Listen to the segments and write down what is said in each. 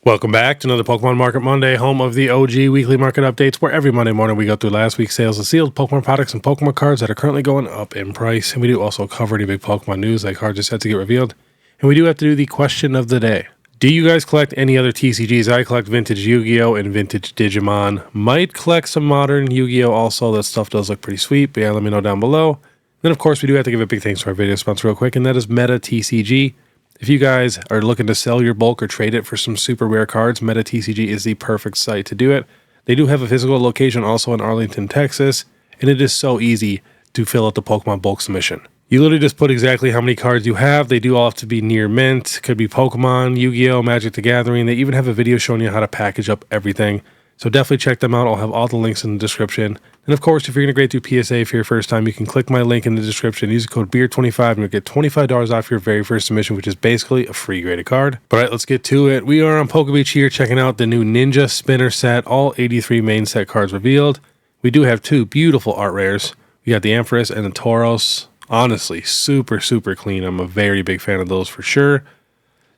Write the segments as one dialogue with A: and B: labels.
A: Welcome back to another Pokemon Market Monday, home of the OG weekly market updates, where every Monday morning we go through last week's sales of sealed Pokemon products and Pokemon cards that are currently going up in price. And we do also cover any big Pokemon news, like cards just had to get revealed. And we do have to do the question of the day. Do you guys collect any other TCGs? I collect vintage Yu-Gi-Oh! And vintage Digimon. Might collect some modern Yu-Gi-Oh! Also, that stuff does look pretty sweet, but yeah, let me know down below. Then, of course, we do have to give a big thanks to our video sponsor real quick, and that is Metatcg. If you guys are looking to sell your bulk or trade it for some super rare cards, Metatcg is the perfect site to do it. They do have a physical location also in Arlington, Texas, and it is so easy to fill out the Pokemon bulk submission. You literally just put exactly how many cards you have. They do all have to be near mint. Could be Pokemon, Yu-Gi-Oh!, Magic the Gathering. They even have a video showing you how to package up everything. So definitely check them out. I'll have all the links in the description. And of course, if you're going to grade through PSA for your first time, you can click my link in the description. Use the code BEARD25 and you'll get $25 off your very first submission, which is basically a free graded card. But all right, let's get to it. We are on PokeBeard here checking out the new Ninja Spinner set. All 83 main set cards revealed. We do have two beautiful art rares. We got the Ampharos and the Tauros. Honestly, super, super clean. I'm a very big fan of those for sure.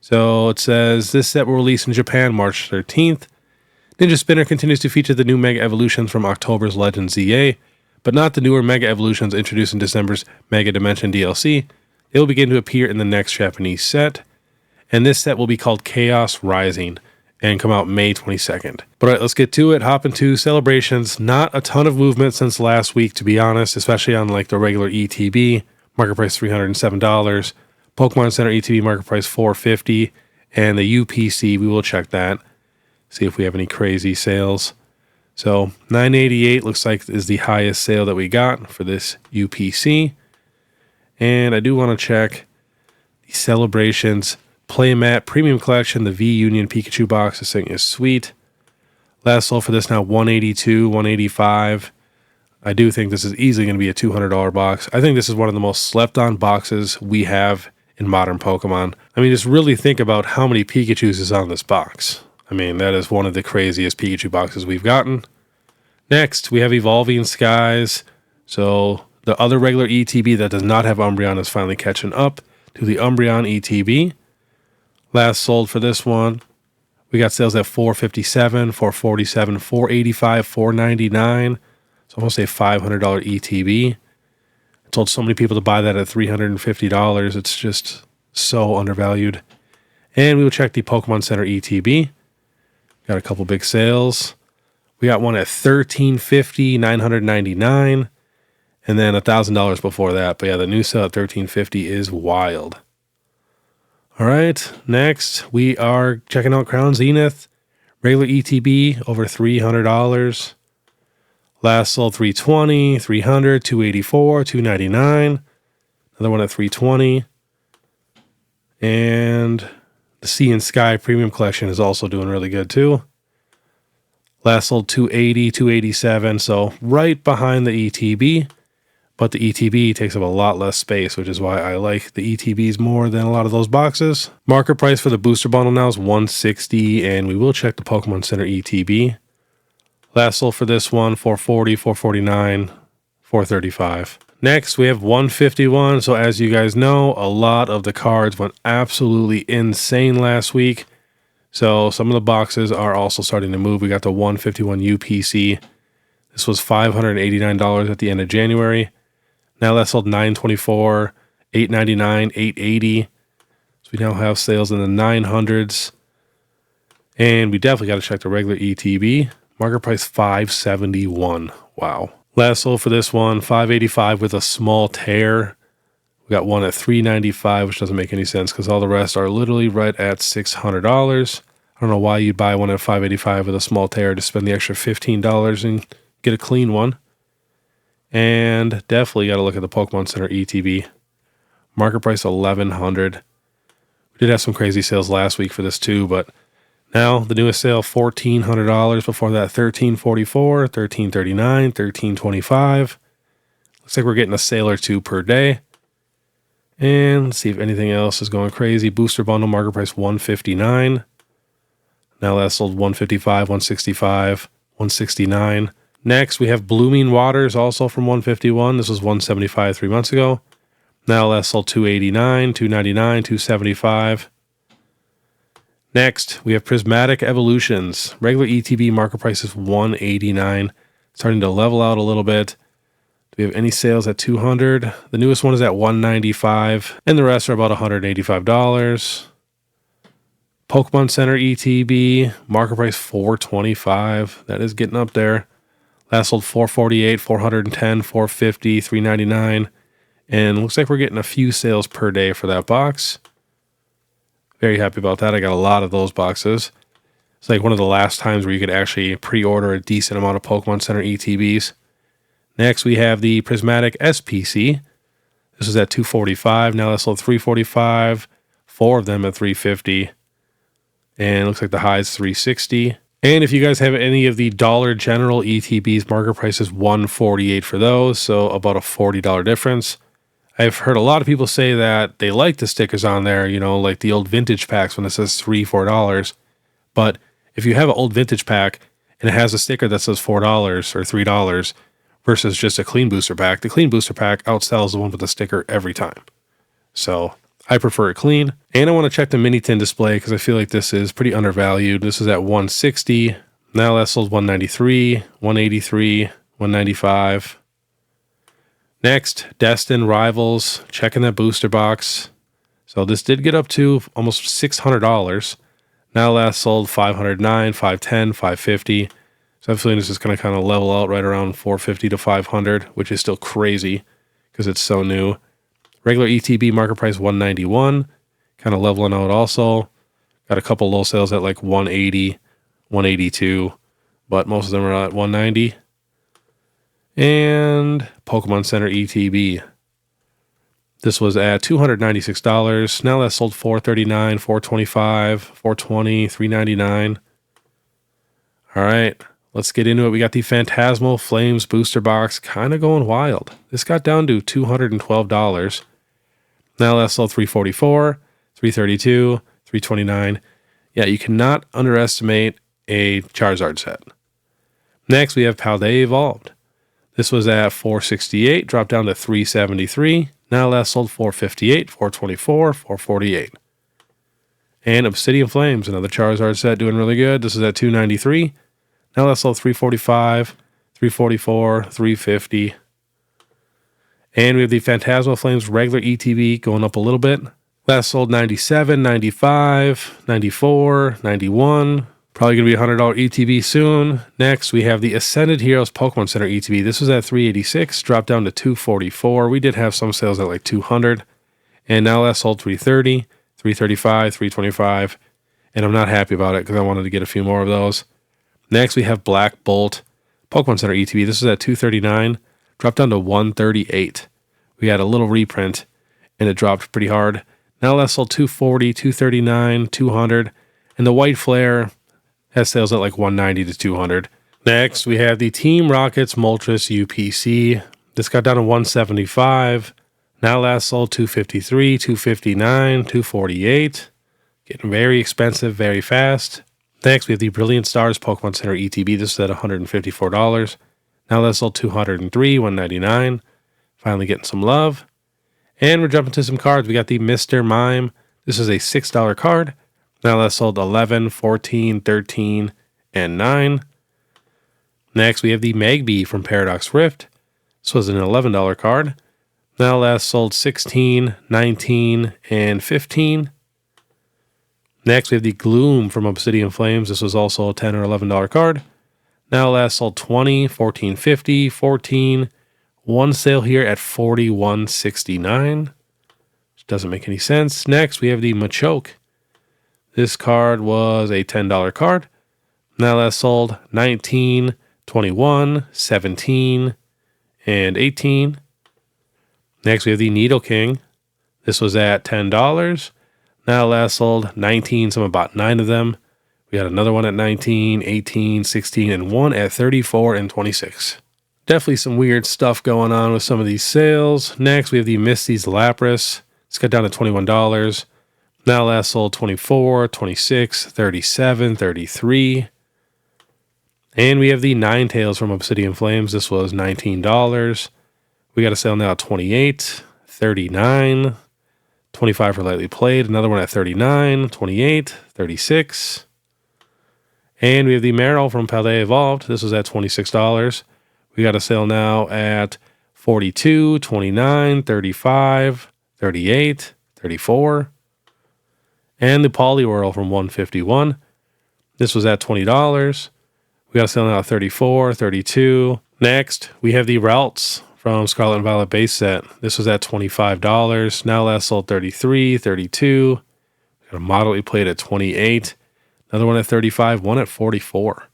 A: So it says this set will release in Japan March 13th. Ninja Spinner continues to feature the new Mega Evolutions from October's Legend ZA, but not the newer Mega Evolutions introduced in December's Mega Dimension DLC. They will begin to appear in the next Japanese set, and this set will be called Chaos Rising and come out May 22nd. But all right, let's get to it. Hop into celebrations. Not a ton of movement since last week, to be honest, especially on like the regular ETB. Market price $307. Pokemon Center ETB market price $450, and the UPC, we will check that. See if we have any crazy sales. So $988 looks like is the highest sale that we got for this UPC. And I do want to check the Celebrations Playmat Premium Collection. The V Union Pikachu box. This thing is sweet. Last sold for this now $182, $185. I do think this is easily going to be a $200 box. I think this is one of the most slept on boxes we have in modern Pokemon. I mean, just really think about how many Pikachus is on this box. I mean, that is one of the craziest Pikachu boxes we've gotten. Next, we have Evolving Skies. So the other regular ETB that does not have Umbreon is finally catching up to the Umbreon ETB. Last sold for this one, we got sales at $457, $447, $485, $499. It's almost a $500 ETB. I told so many people to buy that at $350. It's just so undervalued. And we will check the Pokemon Center ETB. Got a couple big sales. We got one at $1,350, $999, and then $1,000 before that. But yeah, the new sale at $1,350 is wild. All right, next we are checking out Crown Zenith. Regular ETB over $300. Last sold $320, $300, $284, $299. Another one at $320. And the Sea and Sky Premium Collection is also doing really good too. Last sold $280, $287, so right behind the ETB, but the ETB takes up a lot less space, which is why I like the ETBs more than a lot of those boxes. Market price for the booster bundle now is $160, and we will check the Pokemon Center ETB. Last sold for this one, $440, $449, $435. Next, we have 151. So as you guys know, a lot of the cards went absolutely insane last week. So some of the boxes are also starting to move. We got the 151 UPC. This was $589 at the end of January. Now that sold $924, $899, $880. So we now have sales in the 900s. And we definitely got to check the regular ETB. Market price $571. Wow. Last sold for this one, $585 with a small tear. We got one at $395, which doesn't make any sense because all the rest are literally right at $600. I don't know why you'd buy one at $585 with a small tear to spend the extra $15 and get a clean one. And definitely got to look at the Pokemon Center ETB. Market price $1,100. We did have some crazy sales last week for this too, but now the newest sale $1,400. Before that $1,344, $1,339, $1,325. Looks like we're getting a sale or two per day. And let's see if anything else is going crazy. Booster bundle market price $159. Now that sold $155, $165, $169. Next we have Blooming Waters, also from $151. This was $175 3 months ago. Now that sold $289, $299, $275. Next, we have Prismatic Evolutions. Regular ETB market price is $189. Starting to level out a little bit. Do we have any sales at $200? The newest one is at $195, and the rest are about $185. Pokemon Center ETB, market price $425. That is getting up there. Last sold $448, $410, $450, $399. And looks like we're getting a few sales per day for that box. Very happy about that. I got a lot of those boxes. It's like one of the last times where you could actually pre-order a decent amount of Pokemon Center ETBs. Next, we have the Prismatic SPC. This is at $245. Now that's sold $345. 4 of them at $350. And it looks like the high is $360. And if you guys have any of the Dollar General ETBs, market price is $148 for those. So about a $40 difference. I've heard a lot of people say that they like the stickers on there, you know, like the old vintage packs when it says $3, $4. But if you have an old vintage pack and it has a sticker that says $4 or $3 versus just a clean booster pack, the clean booster pack outsells the one with the sticker every time. So I prefer it clean. And I want to check the mini tin display because I feel like this is pretty undervalued. This is at $160. Now that sold $193, $183, $195. Next, Destined Rivals, checking that booster box. So this did get up to almost $600. Now last sold $509, $510, $550. So I'm feeling this is going to kind of level out right around $450 to $500, which is still crazy because it's so new. Regular ETB market price $191, kind of leveling out also. Got a couple low sales at like $180, $182, but most of them are at $190. And Pokemon Center ETB. This was at $296. Now that's sold $439, $425, $420, $399. All right, let's get into it. We got the Phantasmal Flames booster box, kind of going wild. This got down to $212. Now that's sold $344, $332, $329. Yeah, you cannot underestimate a Charizard set. Next, we have Paldea Evolved. This was at $468, dropped down to $373. Now last sold $458, $424, $448. And Obsidian Flames, another Charizard set doing really good. This is at $293. Now last sold $345, $344, $350. And we have the Phantasmal Flames regular ETB going up a little bit. Last sold $97, $95, $94, $91. Probably going to be a $100 ETB soon. Next, we have the Ascended Heroes Pokemon Center ETB. This was at $386, dropped down to $244. We did have some sales at like $200. And now last sold $330, $335, $325. And I'm not happy about it because I wanted to get a few more of those. Next, we have Black Bolt Pokemon Center ETB. This was at $239, dropped down to $138. We had a little reprint, and it dropped pretty hard. Now last sold $240, $239, $200. And the White Flare has sales at like $190 to $200. Next, we have the Team Rockets Moltres UPC. This got down to $175. Now last sold $253, $259, $248. Getting very expensive very fast. Next, we have the Brilliant Stars Pokemon Center ETB. This is at $154. Now last sold $203, $199. Finally getting some love. And we're jumping to some cards. We got the Mr. Mime. This is a $6 card. Now last sold $11, $14, $13, and $9. Next, we have the Magby from Paradox Rift. This was an $11 card. Now last sold $16, $19, and $15. Next, we have the Gloom from Obsidian Flames. This was also a $10 or $11 card. Now last sold $20, $14.50, $14. One sale here at $41.69. Which doesn't make any sense. Next, we have the Machoke. This card was a $10 card. Now last sold $19, $21, $17, and $18. Next, we have the Needle King. This was at $10. Now last sold $19, so about 9 of them. We had another one at $19, $18, $16, and one at $34 and $26. Definitely some weird stuff going on with some of these sales. Next, we have the Misty's Lapras. It's got down to $21. Now last sold $24, $26, $37, $33. And we have the Ninetales from Obsidian Flames. This was $19. We got a sale now at $28, $39, 25 for lightly played. Another one at 39, 28, 36. And we have the Meryl from Palais Evolved. This was at $26. We got a sale now at 42, 29, 35, 38, 34. And the Poliwhirl from 151. This was at $20. We got a sale now at 34, 32. Next, we have the Routes from Scarlet and Violet base set. This was at $25. Now last sold 33, 32. We got a model we played at 28. Another one at 35, one at 44.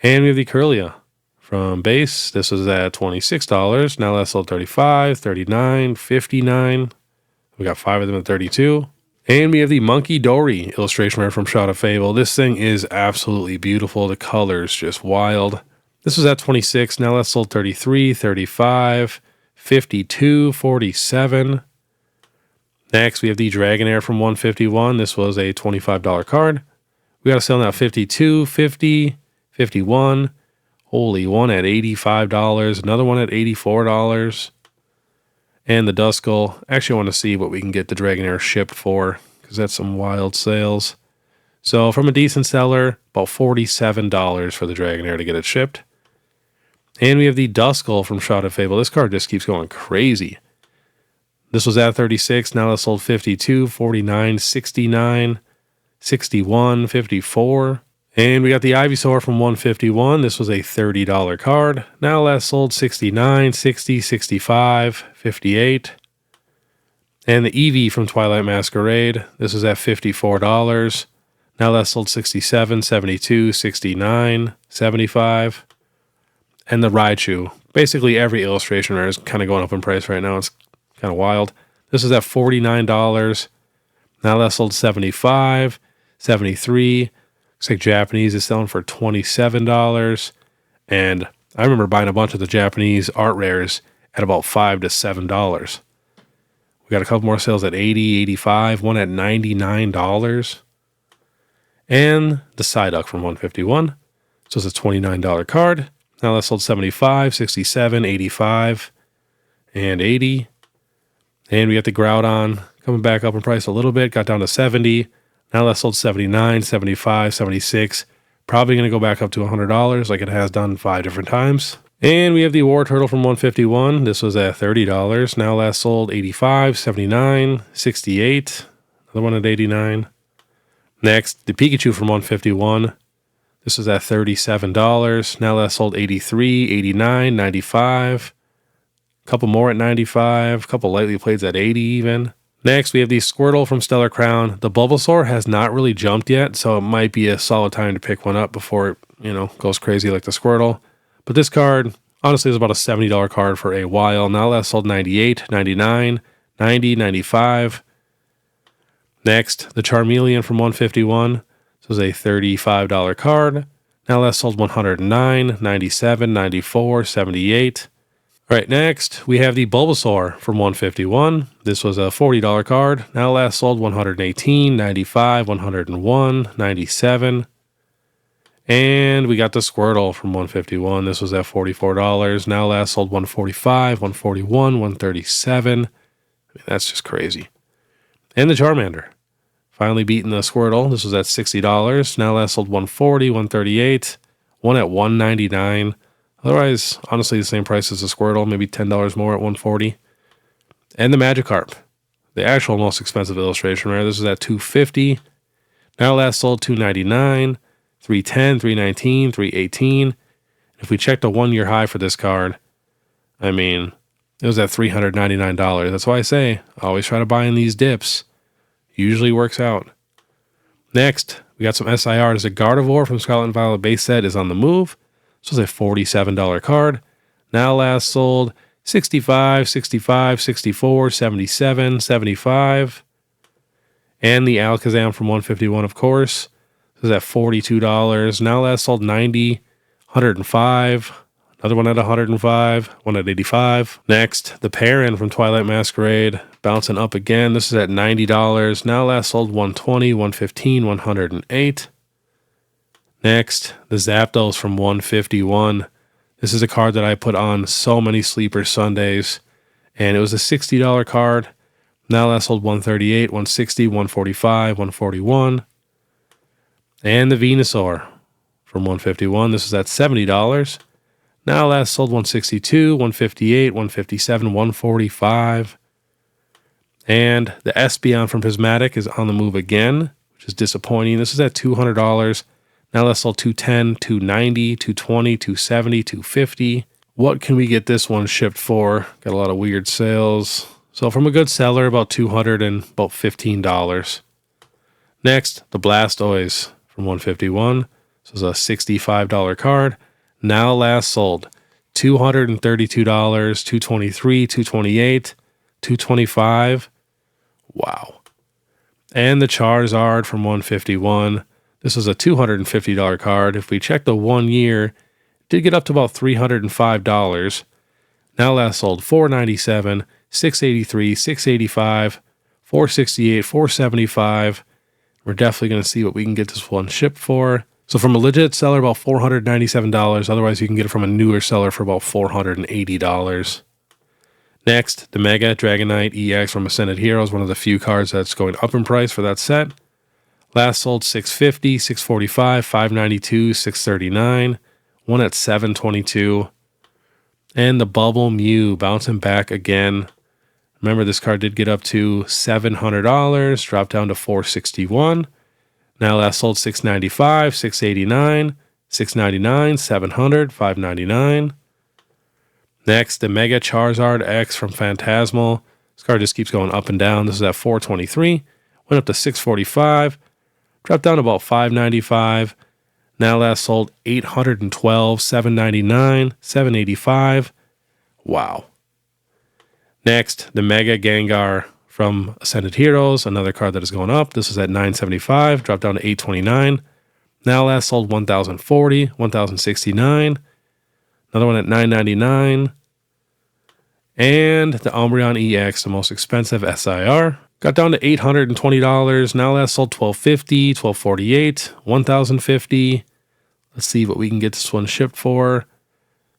A: And we have the Curlia from base. This was at $26. Now last sold 35, 39, 59. We got 5 of them at 32. And we have the Monkey Dory illustration rare from Shot of Fable. This thing is absolutely beautiful. The color's just wild. This was at 26. Now last sold 33, 35, 52, 47. Next, we have the Dragonair from 151. This was a $25 card. We got a sale now 52, 50, 51. Holy, one at $85. Another one at $84. And the Duskull. Actually, I want to see what we can get the Dragonair shipped for, because that's some wild sales. So from a decent seller, about $47 for the Dragonair to get it shipped. And we have the Duskull from Shot of Fable. This card just keeps going crazy. This was at 36. Now it's sold 52, 49, 69, 61, 54. And we got the Ivysaur from 151. This was a $30 card. Now last sold 69, 60, 65, 58. And the Eevee from Twilight Masquerade. This was at $54. Now last sold 67, 72, 69, 75. And the Raichu. Basically every illustration rare is kind of going up in price right now. It's kind of wild. This is at $49. Now last sold 75, 73. Looks like Japanese is selling for $27. And I remember buying a bunch of the Japanese art rares at about $5 to $7. We got a couple more sales at $80, $85, one at $99. And the Psyduck from 151. So it's a $29 card. Now that sold 75, 67, 85, and 80. And we got the Groudon coming back up in price a little bit. Got down to 70. Now that sold 79, 75, 76. Probably going to go back up to $100 like it has done 5 different times. And we have the War Turtle from 151. This was at $30. Now last sold 85, 79, 68. Another one at 89. Next, the Pikachu from 151. This was at $37. Now last sold 83, 89, 95. A couple more at 95. A couple lightly playeds at 80 even. Next, we have the Squirtle from Stellar Crown. The Bulbasaur has not really jumped yet, so it might be a solid time to pick one up before it, goes crazy like the Squirtle. But this card, honestly, is about a $70 card for a while. Now last sold 98, 99, 90, 95. Next, the Charmeleon from 151. This was a $35 card. Now last sold 109, 97, 94, 78. All right, next, we have the Bulbasaur from 151. This was a $40 card. Now last sold 118, 95, 101, 97. And we got the Squirtle from 151. This was at $44. Now last sold 145, 141, 137. I mean, that's just crazy. And the Charmander. Finally beating the Squirtle. This was at $60. Now last sold 140, 138, one at $199. Otherwise, honestly, the same price as the Squirtle, maybe $10 more at $140. And the Magikarp, the actual most expensive illustration rare. This was at $250. Now last sold $299, $310, $319, $318. If we checked a 1-year high for this card, I mean, it was at $399. That's why I say, always try to buy in these dips. Usually works out. Next, we got some SIR. There's a Gardevoir from Scarlet and Violet base set is on the move. This was a $47 card. Now last sold 65, 65, 64, 77, 75. And the Alakazam from 151, of course. This is at $42. Now last sold 90, 105. Another one at 105, one at 85. Next, the Perrin from Twilight Masquerade, bouncing up again. This is at $90. Now last sold 120, 115, 108. Next, the Zapdos from 151. This is a card that I put on so many Sleeper Sundays, and it was a $60 card. Now last sold 138, 160, 145, 141. And the Venusaur from 151. This is at $70. Now last sold 162, 158, 157, 145. And the Espeon from Prismatic is on the move again, which is disappointing. This is at $200. Now last sold 210, 290, 220, 270, 250. What can we get this one shipped for? Got a lot of weird sales. So from a good seller, about $200 and about $15. Next, the Blastoise from 151. This is a $65 card. Now last sold $232, $223, $228, $225. Wow. And the Charizard from 151. This was a $250 card. If we check the 1 year, it did get up to about $305. Now last sold $497, $683, $685, $468, $475. We're definitely going to see what we can get this one shipped for. So from a legit seller, about $497. Otherwise, you can get it from a newer seller for about $480. Next, the Mega Dragonite EX from Ascended Heroes, one of the few cards that's going up in price for that set. Last sold $650, $645, $592, $639. One at $722. And the Bubble Mew bouncing back again. Remember, this card did get up to $700, dropped down to $461. Now last sold $695, $689, $699, $700, $599. Next, the Mega Charizard X from Phantasmal. This card just keeps going up and down. This is at $423. Went up to $645. Dropped down to about $595. Now last sold $812, $799, $785. Wow. Next, the Mega Gengar from Ascended Heroes, another card that is going up. This is at $975, dropped down to $829. Now last sold $1,040, $1,069. Another one at $999. And the Umbreon EX, the most expensive SIR, got down to $820. Now last sold $1,250, $1,248, $1,050. Let's see what we can get this one shipped for.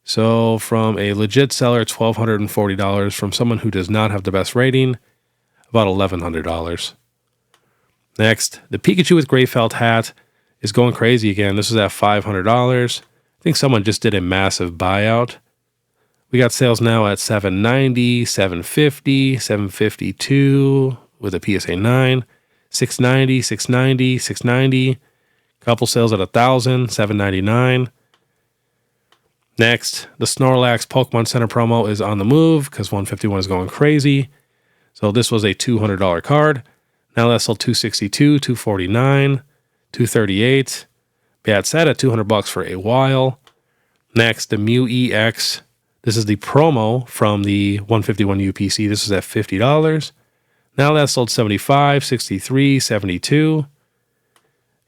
A: So from a legit seller, $1,240. From someone who does not have the best rating, about $1,100. Next, the Pikachu with gray felt hat is going crazy again. This is at $500. I think someone just did a massive buyout. We got sales now at $790, $750, $752 with a PSA 9, $690, $690, $690. Couple sales at $1,000, $799. Next, the Snorlax Pokemon Center promo is on the move because 151 is going crazy. So this was a $200 card. Now that's sold $262, $249, $238. Yeah, it's sat at $200 for a while. Next, the Mew EX. This is the promo from the 151 UPC. This is at $50. Now that's sold $75, $63, $72.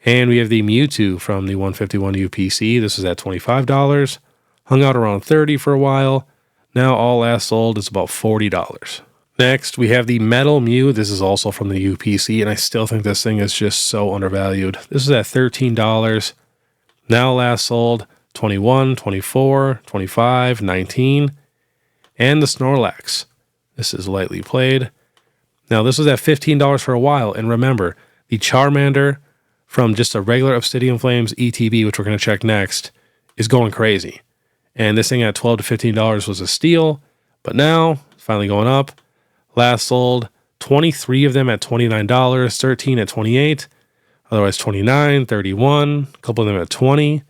A: And we have the Mewtwo from the 151 UPC. This is at $25. Hung out around $30 for a while. Now all last sold is about $40. Next, we have the Metal Mew. This is also from the UPC, and I still think this thing is just so undervalued. This is at $13. Now last sold $21, $24, $25, $19. And the Snorlax. This is lightly played. Now this was at $15 for a while, and remember, the Charmander from just a regular Obsidian Flames ETB, which we're going to check next, is going crazy. And this thing at $12 to $15 was a steal, but now finally going up. Last sold 23 of them at $29, 13 at $28, otherwise $29, $31, a couple of them at $20.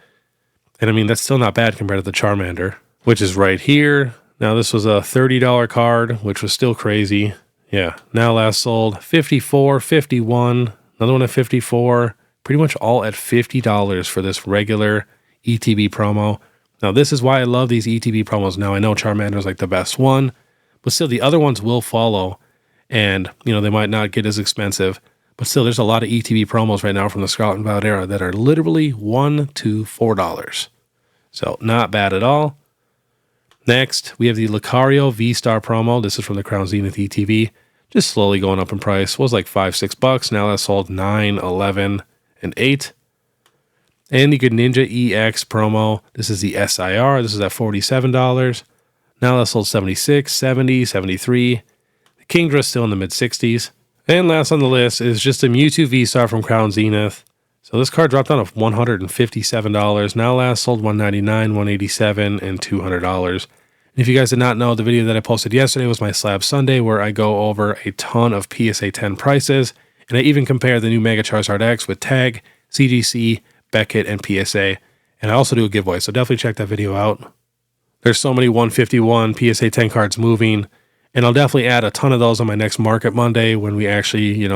A: And I mean, that's still not bad compared to the Charmander, which is right here. Now this was a $30 card, which was still crazy. Yeah, now last sold 54, 51, another one at 54, pretty much all at $50 for this regular ETB promo. Now this is why I love these ETB promos. Now I know Charmander is like the best one, but still the other ones will follow, and you know they might not get as expensive, but still there's a lot of ETB promos right now from the Scarlet and Violet era that are literally $1 to $4. So not bad at all. Next, we have the Lucario V-Star promo. This is from the Crown Zenith ETB. Just slowly going up in price. Was like $5, $6. Now that's sold $9, $11, and $8. And the Greninja EX promo. This is the SIR. This is at $47. Now that's sold $76, $70, $73. Kingdra's still in the mid-60s. And last on the list is just a Mewtwo V-Star from Crown Zenith. So this card dropped down to $157. Now last sold $199, $187, and $200. And if you guys did not know, the video that I posted yesterday was my Slab Sunday, where I go over a ton of PSA 10 prices. And I even compare the new Mega Charizard X with Tag, CGC, Beckett, and PSA. And I also do a giveaway, so definitely check that video out. There's so many 151 PSA 10 cards moving. And I'll definitely add a ton of those on my next Market Monday when we actually,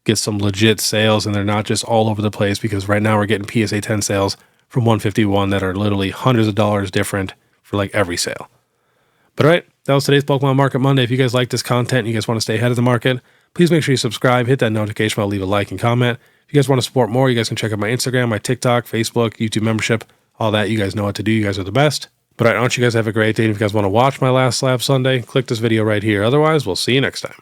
A: get some legit sales and they're not just all over the place, because right now we're getting PSA 10 sales from 151 that are literally hundreds of dollars different for like every sale. But all right, that was today's Pokemon Market Monday. If you guys like this content and you guys want to stay ahead of the market, please make sure you subscribe, hit that notification bell, leave a like and comment. If you guys want to support more, you guys can check out my Instagram, my TikTok, Facebook, YouTube membership, all that. You guys know what to do. You guys are the best. But all right, I want you guys to have a great day. And if you guys want to watch my last Slab Sunday, click this video right here. Otherwise, we'll see you next time.